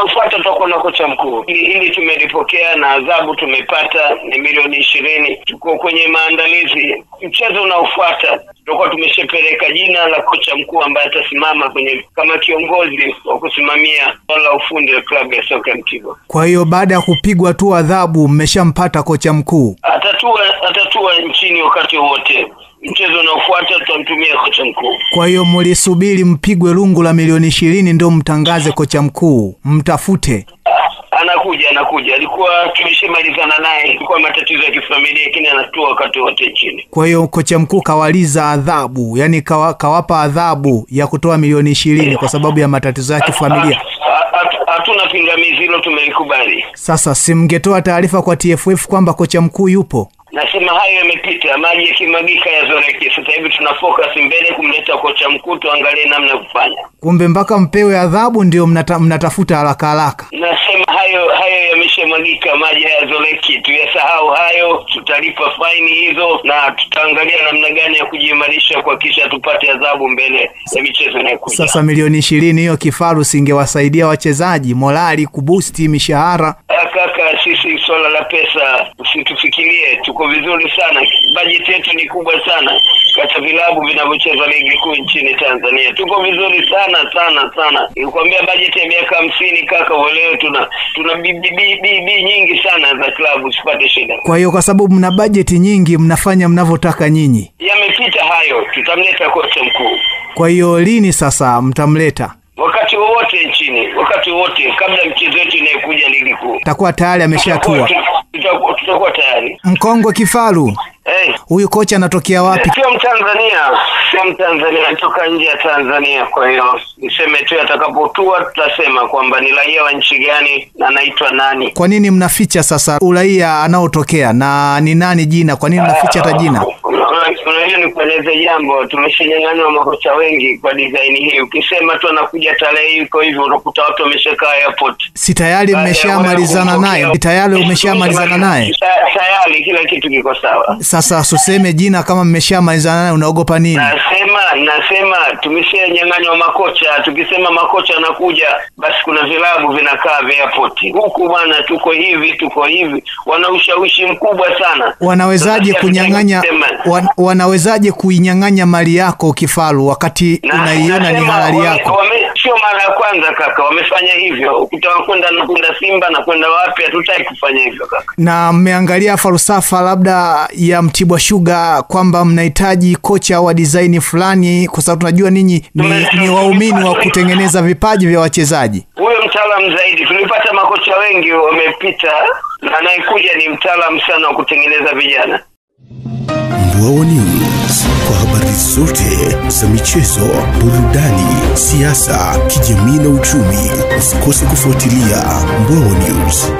unaofuata tutakuwa na kocha mkuu. Ili tumelipokea na adhabu tumepata ni milioni 20. Tuko kwenye maandalizi. Mchezo unaofuata tutakuwa tumeshapeleka jina la kocha mkuu ambaye atasimama kama kiongozi wa kusimamia la ufundi la klabu ya soka Mtibwa. Kwa hiyo baada ya kupigwa tu adhabu mmeshampata kocha mkuu? Atatua nchini wakati wote. Mchezo unaofuata tutamtumia kocha mkuu. Kwa hiyo mlisubiri mpigwe lungu la milioni 20 ndio mtangaze kocha mkuu, mtafute? Anakuja. Alikuwa tumeshamalizana naye, ilikuwa matatizo ya kifamilia, lakini anatua wakati wote nchini. Kwa hiyo kocha mkuu kawaliza adhabu, yani kawapa adhabu ya kutoa milioni 20 kwa sababu ya matatizo ya kifamilia. Hatuna pingamizi, hilo tumelikubali. Sasa simngetoa taarifa kwa TFF kwamba kocha mkuu yupo? Nasema hayo yamepita, maji yakimagika yazoreke. Sasa hivi tuna focus mbele kumleta kocha mkuu, tuangalie namna kufanya. Kumbe mpaka mpewe adhabu ndio mnatafuta haraka. Nasema hayo yameshamagika, maji hayazoreki. Tuyasahau hayo, tutalipa faini hizo na tutaangalia namna gani ya kujiimarisha kwa kisha tupate adhabu mbele ya michezo inayokuja. Sasa milioni 20 hiyo Kifaru singewasaidia wachezaji morali, kuboosti mishahara? Kaka, sisi swala la pesa usitufikirie, tuko vizuri sana. Budget yetu ni kubwa sana kata vilabu vinavyocheza ligi kuu nchini Tanzania. Tuko vizuri sana. Nilikwambia budget ya miaka 50 kaka, uelewe tuna bibi nyingi sana za klabu, usipate shida. Kwa hiyo kwa sababu mna budget nyingi mnafanya mnavyotaka nyinyi. Yamepita hayo, tutamleta kocha mkuu. Kwa hiyo lini sasa mtamleta? Wakati wowote nchini, wakati wote kabla mchezo wetu inayokuja ligi kuu. Takuwa tayari ameshatua. Tutakuwa tayari. Mkongwe Kifaru. Huyu kocha anatokea wapi? Sio Mtanzania, anatoka nje ya Tanzania. Kwa hiyo niseme tu atakapotua tutasema kwamba ni raia wa nchi gani na anaitwa nani. Kwa nini mnaficha sasa uraia anaotokea na ni nani jina? Kwa nini mnaficha hata jina? Unajua nikueleze jambo, tumeshanyang'anywa makocha wengi kwa design hii. Ukisema tu anakuja tarehe iko hivyo unakuta watu wameshakaa airport. Si tayari mmeshamalizana naye? Tayari umeshamalizana naye? Tayari kila kitu kiko sawa. Sasa useme jina kama mmeshamalizana naye, unaogopa nini? Nasema tumeshanyang'anywa makocha. Tukisema makocha anakuja basi kuna vilabu vinakaa vya airport. Huku bwana tuko hivi. Wana ushawishi mkubwa sana. Wanawezaje kuinyang'anya mali yako Kifaru wakati unaiona ni halali yako? Sio mara ya kwanza kaka, wamefanya hivyo. Ukitaka kwenda Simba na kwenda wapi, hatutaki kufanya hivyo kaka. Na mmeangalia falsafa labda ya Mtibwa Sugar kwamba mnahitaji kocha wa design fulani, kwa sababu tunajua ninyi ni waumini wa kutengeneza vipaji vya wachezaji? Huyo mtaalamu zaidi, tulipata makocha wengi wamepita na anayekuja ni mtaalamu sana wa kutengeneza vijana. Mbwawa News, kwa habari zote za michezo, burudani, siasa, kijamii na uchumi. Usikose kufuatilia Mbwawa News.